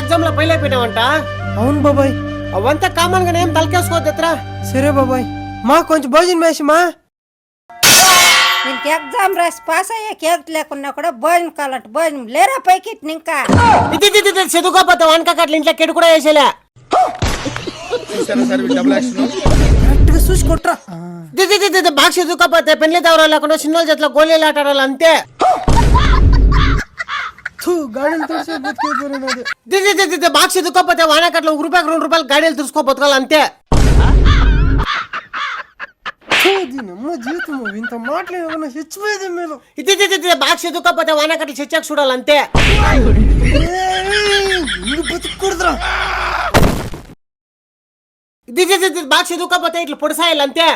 Exam లో fail అయిపోయినావంట. అవును బాబాయ్. అవంతా కామన్ గానే ఏం తలకేసుకోవద్దరా. సరే బాబాయ్. మా కొంచెం భోజనం వేసిమా. నీకు ఎగ్జామ్ రాసి పాస్ అయ్యే కేక్ లేకున్నా కూడా భోజనం కావాలంటే భోజనం లేరా పైకి ఇంకా ఇది చదువుకోపోతే వానకాకట్లు ఇంట్లో కెడు కూడా వేసేలే. కరెక్ట్ గా చూసి కొట్రా. బాగా చదువుకోపోతే పెళ్లి దవరాలు లేకుండా చిన్న చేతిలో గోళీలు ఆటాడాలి అంతే. గాడిలు తోసే బతికేపోయినది. బాగా చదువుకోపోతే వానకట్లు రూపాయలు 2 రూపాయలు గాడీలు తుడుచుకోపోతుకోవాలి అంతే. అమ్మ జీవితం ఇంత మాటలు ఏమన్నా చచ్చిపోయేది మీరు. ఇది బాగా చదువుకోపోతే వానకట్లు చచ్చాక చూడాలంతే. బతుకూడదురా. ఇది బాగా చదువుకోపోతే ఇట్లా పొడిసాయాలంతే.